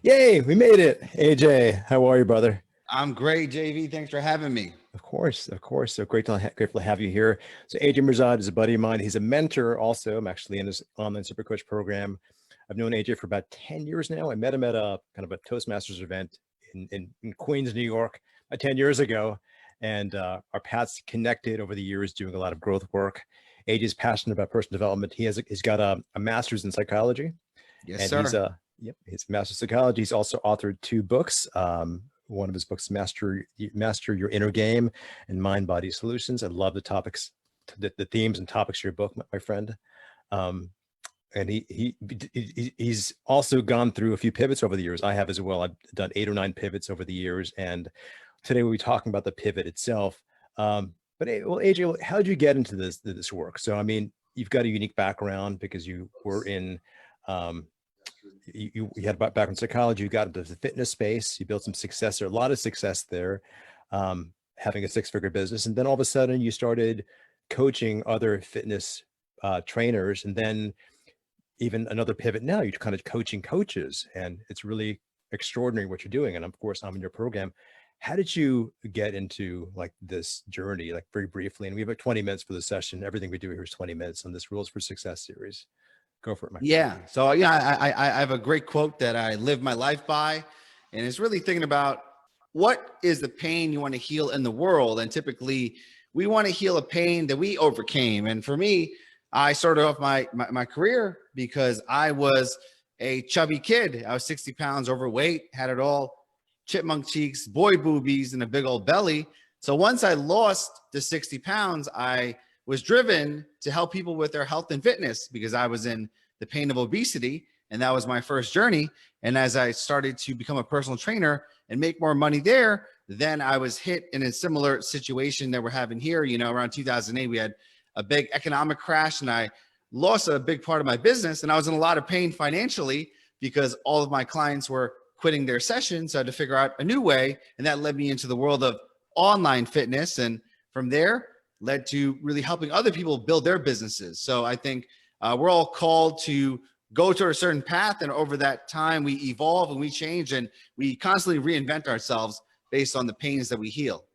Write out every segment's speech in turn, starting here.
Yay, we made it. AJ, how are you, brother? I'm great, JV. Thanks for having me. Of course, of course. So grateful to have you here. So AJ Mihrzad is a buddy of mine. He's a mentor also. I'm actually in his online super coach program. I've known AJ for about 10 years now. I met him at a kind of a Toastmasters event in Queens, New York, 10 years ago. And our paths connected over the years doing a lot of growth work. AJ is passionate about personal development. He's got a master's in psychology. Yes, And he's sir. he's a master of psychology. He's also authored two books. One of his books, Master Your Inner Game and Mind Body Solutions. I love the topics, the themes and topics of your book, my friend. Um, and he's also gone through a few pivots over the years. I have as well. I've done 8 or 9 pivots over the years, and today we'll be talking about the pivot itself. Well, AJ, how did you get into this work? So, I mean, you've got a unique background because you were in you had a background in psychology, you got into the fitness space, you built some success there, a lot of success there, having a 6-figure business. And then all of a sudden you started coaching other fitness trainers. And then even another pivot now, you're kind of coaching coaches, and it's really extraordinary what you're doing. And of course, I'm in your program. How did you get into like this journey, like very briefly? And we have like 20 minutes for the session. Everything we do here is 20 minutes on this Rules for Success series. Go for it, my friend. Yeah. So yeah, I have a great quote that I live my life by, and it's really thinking about what is the pain you want to heal in the world. And typically, we want to heal a pain that we overcame. And for me, I started off my career because I was a chubby kid. I was 60 pounds overweight, had it all, chipmunk cheeks, boy boobies, and a big old belly. So once I lost the 60 pounds, I was driven to help people with their health and fitness because I was in the pain of obesity, and that was my first journey. And as I started to become a personal trainer and make more money there, then I was hit in a similar situation that we're having here. You know, around 2008, we had a big economic crash, and I lost a big part of my business, and I was in a lot of pain financially because all of my clients were quitting their sessions. So I had to figure out a new way, and that led me into the world of online fitness. And from there, led to really helping other people build their businesses. So I think we're all called to go to a certain path, and over that time we evolve and we change and we constantly reinvent ourselves based on the pains that we heal.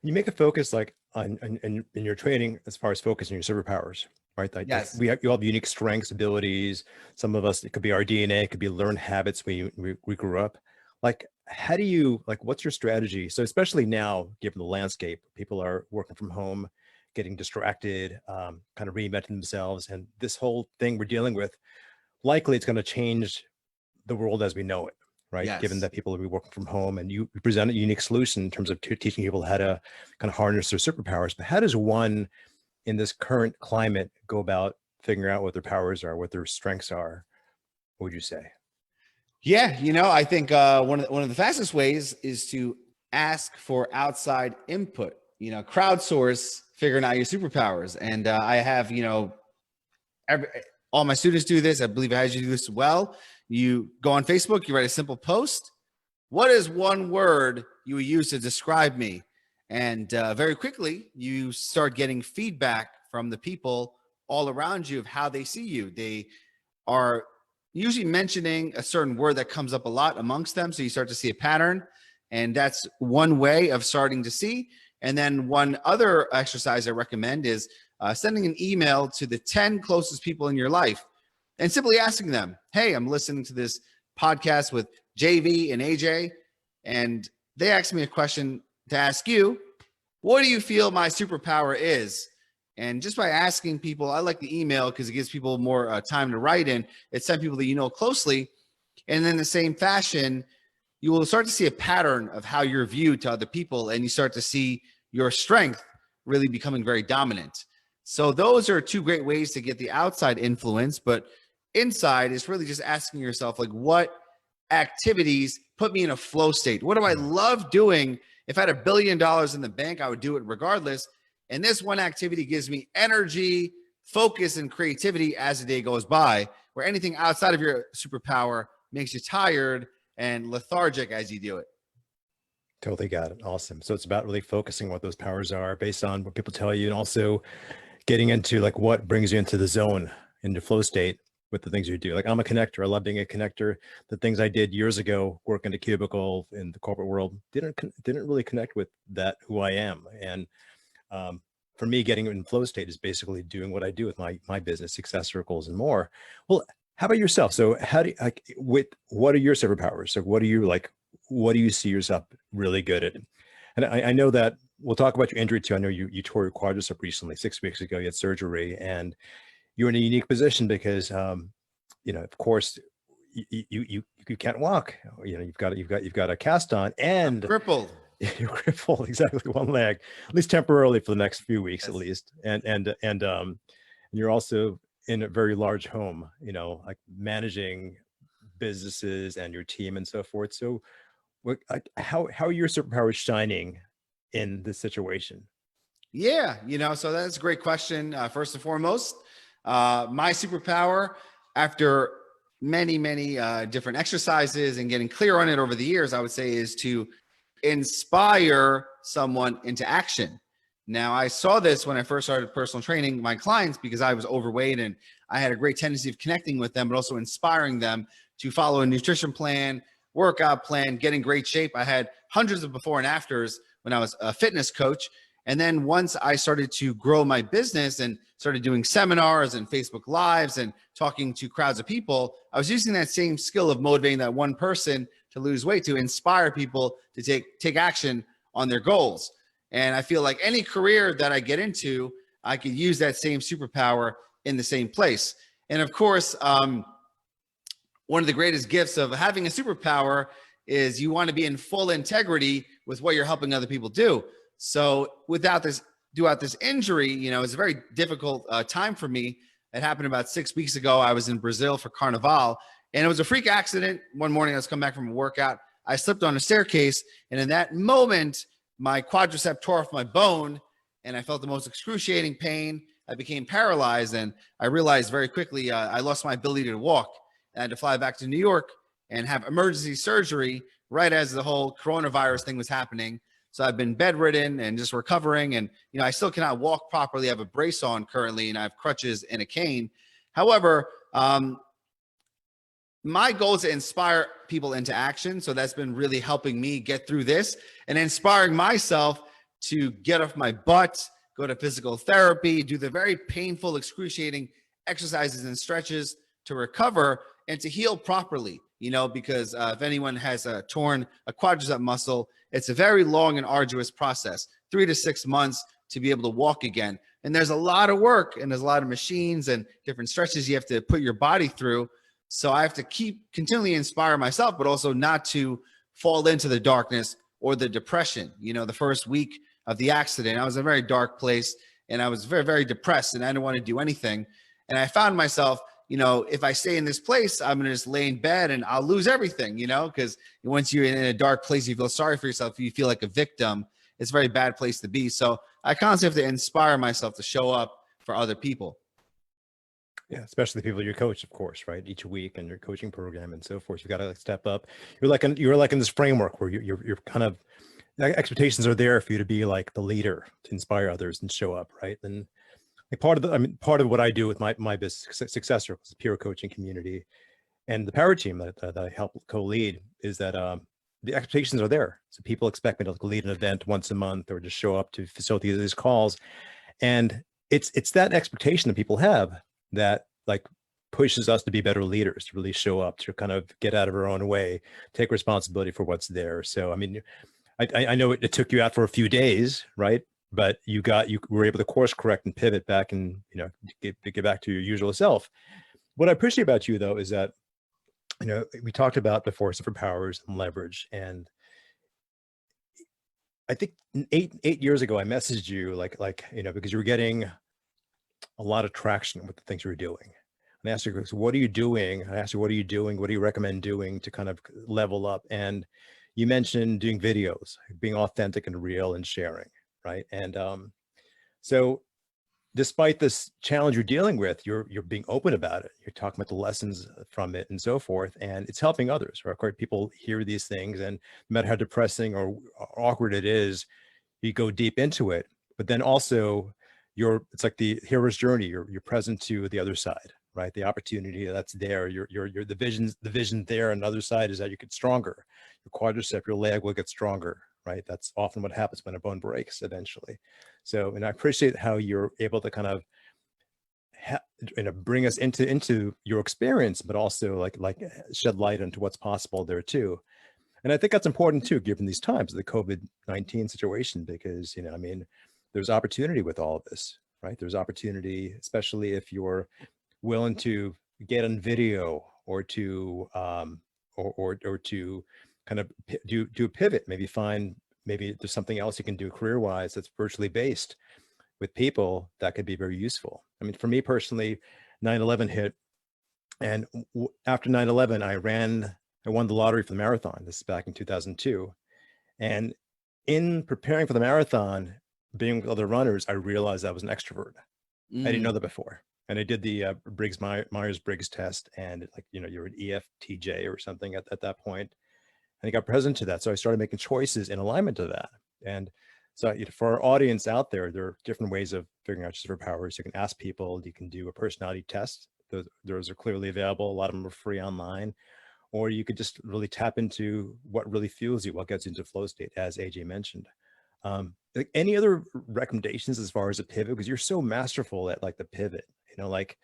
You make a focus like in your training as far as focusing your superpowers, right? Like Yes. you all have unique strengths, abilities. Some of us, it could be our DNA, it could be learned habits we grew up. Like, how do you, like, what's your strategy? So especially now, given the landscape, people are working from home, getting distracted, kind of reinventing themselves. And this whole thing we're dealing with, likely it's going to change the world as we know it, right? Given Yes. that people will be working from home, and you present a unique solution in terms of teaching people how to kind of harness their superpowers. But how does one in this current climate go about figuring out what their powers are, what their strengths are? What would you say? Yeah, I think one of the fastest ways is to ask for outside input. Crowdsource figuring out your superpowers. And I have, every, all my students do this. I believe I had you do this as well. You go on Facebook, you write a simple post. What is one word you would use to describe me? And very quickly, you start getting feedback from the people all around you of how they see you. They are usually mentioning a certain word that comes up a lot amongst them. So you start to see a pattern. And that's one way of starting to see. And then one other exercise I recommend is sending an email to the 10 closest people in your life and simply asking them, hey, I'm listening to this podcast with JV and AJ, and they asked me a question to ask you. What do you feel my superpower is? And just by asking people, I like the email because it gives people more time to write in. It's 10 people that you know closely. And in the same fashion, you will start to see a pattern of how you're viewed to other people, and you start to see your strength really becoming very dominant. So those are two great ways to get the outside influence, but inside is really just asking yourself, like, what activities put me in a flow state? What do I love doing? If I had $1 billion in the bank, I would do it regardless. And this one activity gives me energy, focus, and creativity as the day goes by, where anything outside of your superpower makes you tired and lethargic as you do it. Totally got it. Awesome. So it's about really focusing what those powers are based on what people tell you, and also getting into like what brings you into the zone, into flow state. with the things you do. Like I'm a connector. I love being a connector. The things I did years ago, working a cubicle in the corporate world, didn't really connect with that who I am. And for me, getting in flow state is basically doing what I do with my business, success circles, and more. Well, how about yourself? So how do you, like, what are your superpowers? So what do you like? What do you see yourself really good at? And I know that we'll talk about your injury too. I know you tore your quadricep recently, 6 weeks ago. You had surgery, and you're in a unique position because of course you can't walk. You've got a cast on, and Crippled. you're crippled, exactly, one leg, at least temporarily for the next few weeks, Yes. at least. And you're also in a very large home, like managing businesses and your team and so forth. So how are your superpowers shining in this situation? Yeah, so that's a great question. First and foremost, my superpower, after many, many different exercises and getting clear on it over the years, I would say, is to inspire someone into action. Now, I saw this when I first started personal training my clients because I was overweight and I had a great tendency of connecting with them, but also inspiring them to follow a nutrition plan, workout plan, get in great shape. I had hundreds of before and afters when I was a fitness coach. And then once I started to grow my business and started doing seminars and Facebook Lives and talking to crowds of people, I was using that same skill of motivating that one person to lose weight to inspire people to take action on their goals. And I feel like any career that I get into, I could use that same superpower in the same place. And of course, one of the greatest gifts of having a superpower is you want to be in full integrity with what you're helping other people do. So throughout this injury, it's a very difficult time for me. It happened about 6 weeks ago. I was in Brazil for Carnival, and it was a freak accident. One morning, I was coming back from a workout. I slipped on a staircase, and in that moment, my quadricep tore off my bone, and I felt the most excruciating pain. I became paralyzed, and I realized very quickly I lost my ability to walk. I had to fly back to New York and have emergency surgery right as the whole coronavirus thing was happening. So I've been bedridden and just recovering. And, I still cannot walk properly. I have a brace on currently, and I have crutches and a cane. However, my goal is to inspire people into action. So that's been really helping me get through this and inspiring myself to get off my butt, go to physical therapy, do the very painful, excruciating exercises and stretches to recover and to heal properly, because if anyone has torn a quadricep muscle, it's a very long and arduous process, 3 to 6 months to be able to walk again. And there's a lot of work and there's a lot of machines and different stretches you have to put your body through. So I have to continually inspire myself, but also not to fall into the darkness or the depression. The first week of the accident, I was in a very dark place and I was very, very depressed and I didn't want to do anything. And I found myself, if I stay in this place, I'm going to just lay in bed and I'll lose everything, because once you're in a dark place, you feel sorry for yourself. You feel like a victim. It's a very bad place to be. So I constantly have to inspire myself to show up for other people. Yeah, especially the people you coach, of course, right? Each week and your coaching program and so forth. You got to step up. You're like in this framework where you're kind of, expectations are there for you to be like the leader, to inspire others and show up, right? And like part of what I do with my business, Success Circles, peer coaching community, and the power team that I help co-lead, is that the expectations are there. So people expect me to lead an event once a month or just show up to facilitate these calls, and it's that expectation that people have that like pushes us to be better leaders, to really show up, to kind of get out of our own way, take responsibility for what's there. So I know it took you out for a few days, right? But you were able to course correct and pivot back and, get back to your usual self. What I appreciate about you though, is that, we talked about before superpowers and leverage. And I think eight years ago, I messaged you because you were getting a lot of traction with the things you were doing. And I asked you, so what are you doing? I asked you, what are you doing? What do you recommend doing to kind of level up? And you mentioned doing videos, being authentic and real and sharing. Right. And so despite this challenge you're dealing with, you're being open about it. You're talking about the lessons from it and so forth. And it's helping others, right? People hear these things, and no matter how depressing or awkward it is, you go deep into it. But then also it's like the hero's journey. You're present to the other side, right? The opportunity that's there, you're the vision there. And the other side is that you get stronger. Your quadricep, your leg will get stronger, right? That's often what happens when a bone breaks eventually. So, and I appreciate how you're able to kind of bring us into your experience, but also like shed light into what's possible there too. And I think that's important too, given these times, the COVID-19 situation, because, you know, I mean, there's opportunity with all of this, right? There's opportunity, especially if you're willing to get on video or to, or to kind of do a pivot, maybe there's something else you can do career-wise that's virtually based with people that could be very useful. I mean, for me personally, 9/11 hit, and after 9/11, I won the lottery for the marathon. This is back in 2002. And in preparing for the marathon, being with other runners, I realized I was an extrovert. I didn't know that before. And I did the Myers-Briggs test, and like, you know, you're an EFTJ or something at that point. And I got present to that. So I started making choices in alignment to that. And so, you know, for our audience out there, there are different ways of figuring out your superpowers. You can ask people, you can do a personality test. Those are clearly available. A lot of them are free online. Or you could just really tap into what really fuels you, what gets you into flow state, as AJ mentioned. Like any other recommendations as far as a pivot, because you're so masterful at like the pivot, you know, like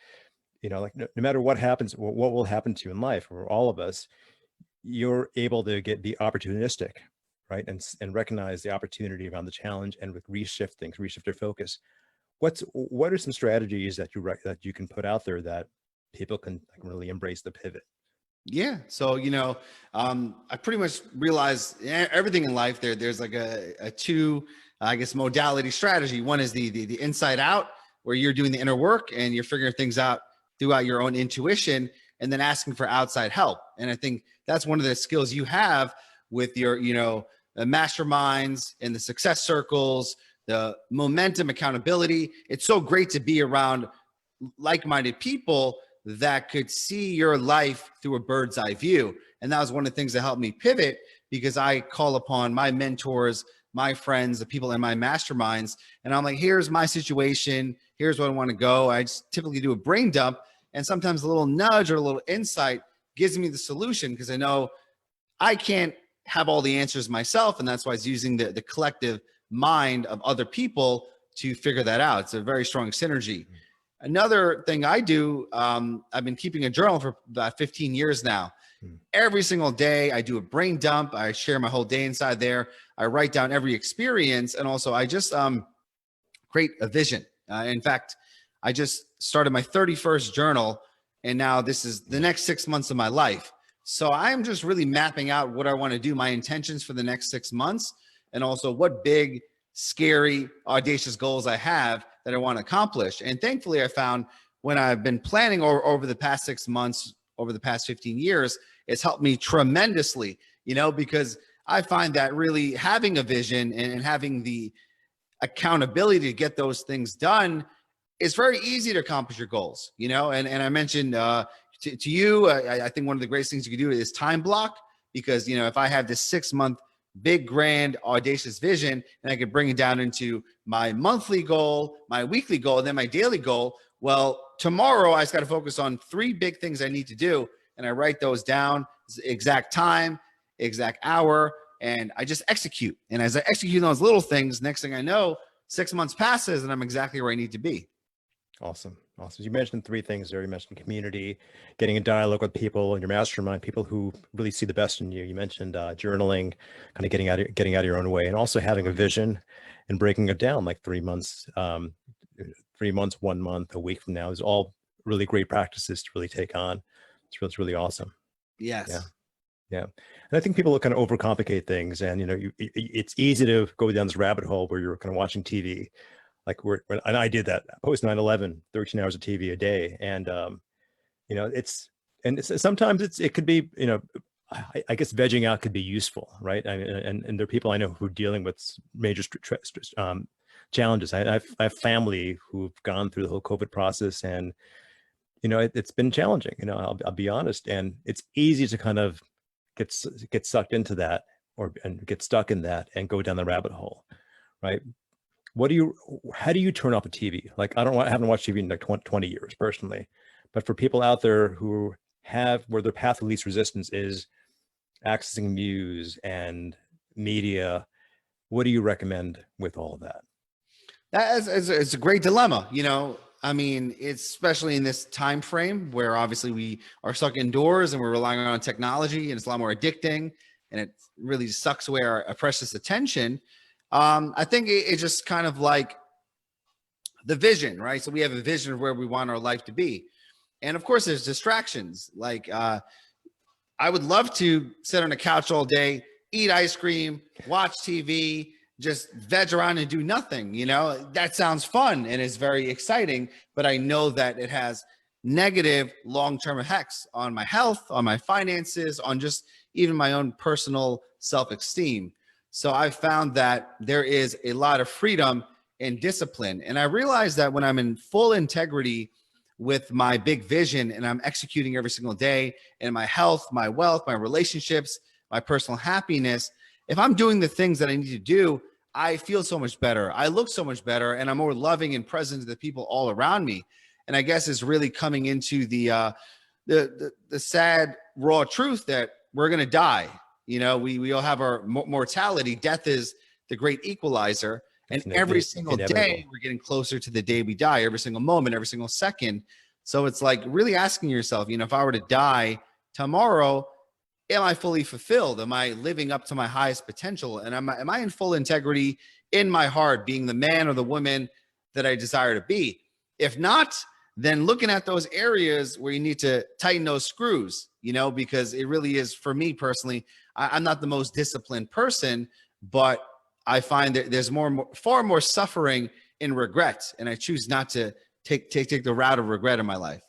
no matter what happens, what will happen to you in life, or all of us, you're able to be opportunistic, right? And recognize the opportunity around the challenge and with reshift your focus. What are some strategies that you can put out there that people can like really embrace the pivot? Yeah. So, I pretty much realized everything in life there's like a two, I guess, modality strategy. One is the inside out, where you're doing the inner work and you're figuring things out throughout your own intuition, and then asking for outside help. And I think that's one of the skills you have with your, the masterminds and the success circles, the momentum, accountability. It's so great to be around like-minded people that could see your life through a bird's eye view. And that was one of the things that helped me pivot, because I call upon my mentors, my friends, the people in my masterminds, and I'm like, here's my situation, here's what I want to go. I just typically do a brain dump, and sometimes a little nudge or a little insight gives me the solution, because I know I can't have all the answers myself, and that's why it's using the collective mind of other people to figure that out. It's a very strong synergy. Another thing I do, I've been keeping a journal for about 15 years now. Every single day I do a brain dump. I share my whole day inside there. I write down every experience. And also I just create a vision. In fact, I just started my 31st journal, and now this is the next 6 months of my life. So I'm just really mapping out what I want to do, my intentions for the next 6 months, and also what big, scary, audacious goals I have that I want to accomplish. And thankfully, I found when I've been planning over the past 6 months, over the past 15 years, it's helped me tremendously, because I find that really having a vision and having the accountability to get those things done, it's very easy to accomplish your goals, and I mentioned to you, I think one of the greatest things you can do is time block, because, if I have this 6 month big, grand, audacious vision, and I could bring it down into my monthly goal, my weekly goal, and then my daily goal. Well, tomorrow I just got to focus on 3 big things I need to do. And I write those down, exact time, exact hour, and I just execute. And as I execute those little things, next thing I know, 6 months passes and I'm exactly where I need to be. Awesome. You mentioned 3 things there. You mentioned community, getting in dialogue with people in your mastermind, people who really see the best in you. You mentioned journaling, kind of getting out of your own way, and also having a vision and breaking it down, like 3 months, 3 months, 1 month, a week from now. Is all really great practices to really take on. It's really awesome. Yes. Yeah. And I think people kind of overcomplicate things, and it's easy to go down this rabbit hole where you're kind of watching TV. Like and I did that post 9/11, 13 hours of TV a day. And, sometimes it could be, I guess vegging out could be useful. Right. And there are people I know who are dealing with major challenges. I have family who've gone through the whole COVID process, and, it's been challenging, I'll be honest. And it's easy to kind of get sucked into that and get stuck in that and go down the rabbit hole. Right. How do you turn off a TV? Like, I haven't watched TV in like 20 years personally, But for people out there who have, where their path of least resistance is accessing news and media, what do you recommend with all of that? It's a great dilemma. I mean, it's especially in this time frame where obviously we are stuck indoors and we're relying on technology, and it's a lot more addicting, and it really sucks away our precious attention. I think it's just kind of like the vision, right? So we have a vision of where we want our life to be. And of course, there's distractions. Like I would love to sit on a couch all day, eat ice cream, watch TV, just veg around and do nothing. That sounds fun and is very exciting, but I know that it has negative long-term effects on my health, on my finances, on just even my own personal self-esteem. So I found that there is a lot of freedom and discipline. And I realized that when I'm in full integrity with my big vision and I'm executing every single day, and my health, my wealth, my relationships, my personal happiness, if I'm doing the things that I need to do, I feel so much better. I look so much better, and I'm more loving and present to the people all around me. And I guess it's really coming into the sad, raw truth that we're going to die. We all have our mortality. Death is the great equalizer. And every single day we're getting closer to the day we die, every single moment, every single second. So it's like really asking yourself, if I were to die tomorrow, am I fully fulfilled? Am I living up to my highest potential? And am I in full integrity in my heart, being the man or the woman that I desire to be? If not, then looking at those areas where you need to tighten those screws, because it really is, for me personally, I'm not the most disciplined person, but I find that there's far more suffering in regret, and I choose not to take the route of regret in my life.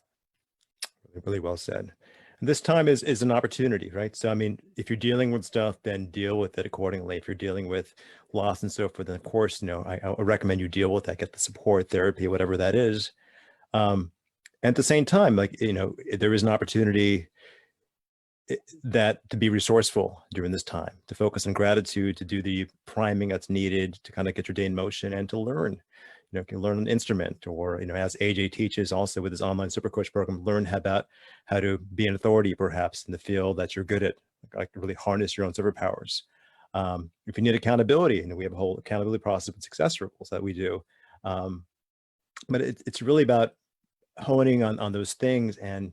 Really well said. And this time is an opportunity, right? So, I mean, if you're dealing with stuff, then deal with it accordingly. If you're dealing with loss and so forth, then of course, I recommend you deal with that, get the support, therapy, whatever that is. At the same time, there is an opportunity that to be resourceful during this time, to focus on gratitude, to do the priming that's needed to kind of get your day in motion, and to learn, can learn an instrument, or, as AJ teaches also with his online super coach program, learn how to be an authority perhaps in the field that you're good at, like really harness your own superpowers. If you need accountability, we have a whole accountability process with success circles that we do. But it's really about honing on those things and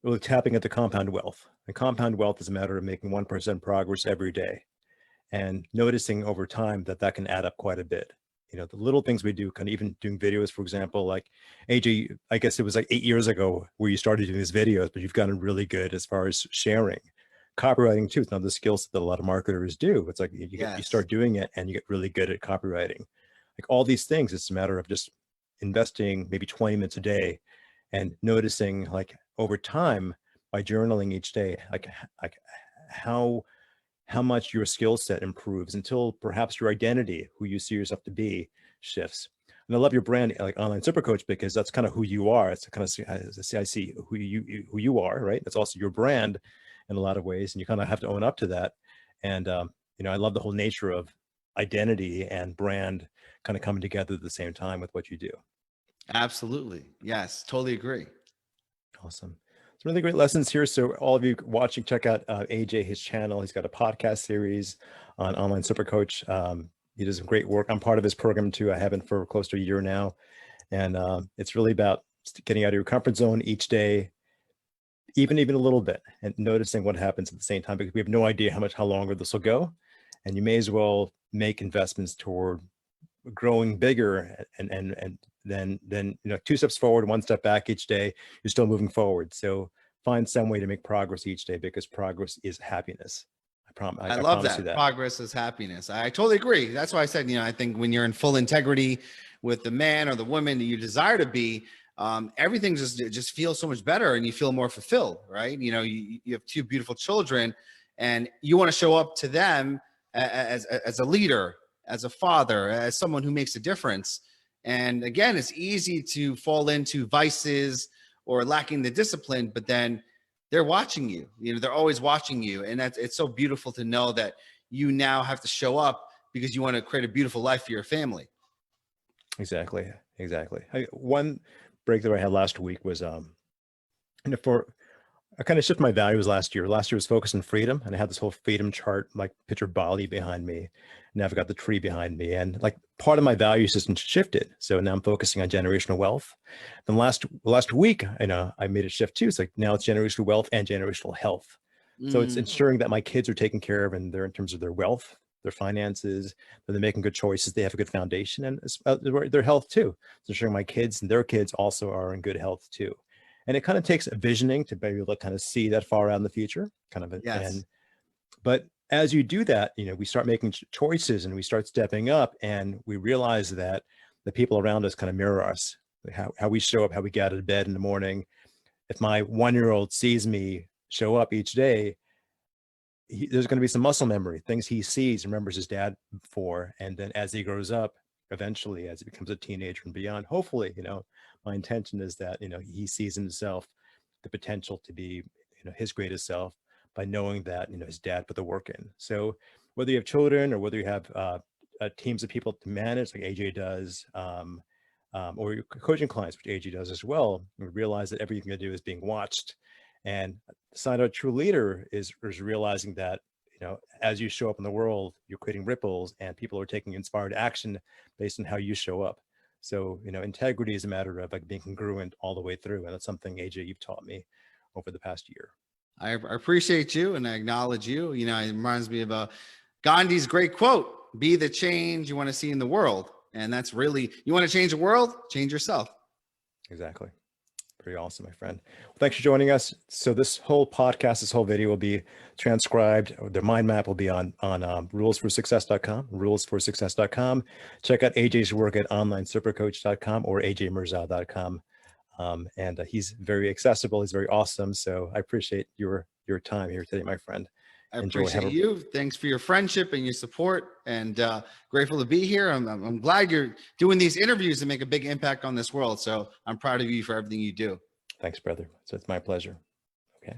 really tapping into compound wealth. And compound wealth is a matter of making 1% progress every day, and noticing over time that can add up quite a bit. The little things we do, kind of even doing videos, for example, like AJ, I guess it was like 8 years ago where you started doing these videos, but you've gotten really good as far as sharing. Copywriting too, it's another skill set that a lot of marketers do. It's like you start doing it and you get really good at copywriting. Like all these things, it's a matter of just investing maybe 20 minutes a day and noticing, like, over time, by journaling each day, like how much your skill set improves, until perhaps your identity, who you see yourself to be, shifts. And I love your brand, like Online Super Coach, because that's kind of who you are. It's kind of, I see who you are, right? That's also your brand in a lot of ways, and you kind of have to own up to that. And I love the whole nature of identity and brand kind of coming together at the same time with what you do. Absolutely. Yes, totally agree. Awesome. Some really great lessons here. So all of you watching, check out AJ, his channel. He's got a podcast series on Online Super Coach. He does some great work. I'm part of his program too. I have been for close to a year now. And it's really about getting out of your comfort zone each day, even a little bit, and noticing what happens at the same time, because we have no idea how longer this will go. And you may as well make investments toward growing bigger, and then 2 steps forward, 1 step back each day. You're still moving forward. So find some way to make progress each day, because progress is happiness. I love that. Progress is happiness. I totally agree. That's why I said, I think when you're in full integrity with the man or the woman that you desire to be, everything just feels so much better, and you feel more fulfilled, right? You have 2 beautiful children, and you want to show up to them as a leader, as a father, as someone who makes a difference. And again, it's easy to fall into vices or lacking the discipline, but then they're watching you. They're always watching you. And it's so beautiful to know that you now have to show up because you want to create a beautiful life for your family. Exactly. One breakthrough I had last week was And for I kind of shifted my values last year. Last year was focused on freedom, and I had this whole freedom chart, like picture Bali behind me. Now I've got the tree behind me, and like part of my value system shifted. So now I'm focusing on generational wealth. Then last week, I made a shift too. It's like now it's generational wealth and generational health. So it's Mm, ensuring that my kids are taken care of, and they're in terms of their wealth, their finances, that they're making good choices, they have a good foundation, and their health too. So ensuring my kids and their kids also are in good health too. And it kind of takes visioning to be able to kind of see that far out in the future, kind of, yes. but as you do that, we start making choices and we start stepping up, and we realize that the people around us kind of mirror us, how we show up, how we get out of bed in the morning. If my 1-year-old sees me show up each day, there's going to be some muscle memory, things he sees, remembers his dad for. And then as he grows up, eventually, as he becomes a teenager and beyond, hopefully, my intention is that, he sees himself the potential to be, his greatest self by knowing that, his dad put the work in. So whether you have children or whether you have teams of people to manage, like AJ does, or your coaching clients, which AJ does as well, you realize that everything you do is being watched. And the sign of a true leader is realizing that, as you show up in the world, you're creating ripples, and people are taking inspired action based on how you show up. So, integrity is a matter of like being congruent all the way through. And that's something, AJ, you've taught me over the past year. I appreciate you and I acknowledge you. You know, it reminds me of Gandhi's great quote, be the change you want to see in the world. And that's really, you want to change the world, change yourself. Exactly. Pretty awesome, my friend. Well, thanks for joining us. So this whole podcast, this whole video will be transcribed. The mind map will be on rulesforsuccess.com, rulesforsuccess.com. Check out AJ's work at onlinesupercoach.com or ajmihrzad.com. And he's very accessible. He's very awesome. So I appreciate your time here today, my friend. I Enjoy. appreciate you. Thanks for your friendship and your support, and grateful to be here. I'm glad you're doing these interviews and make a big impact on this world. So I'm proud of you for everything you do. Thanks, brother. So it's my pleasure. Okay.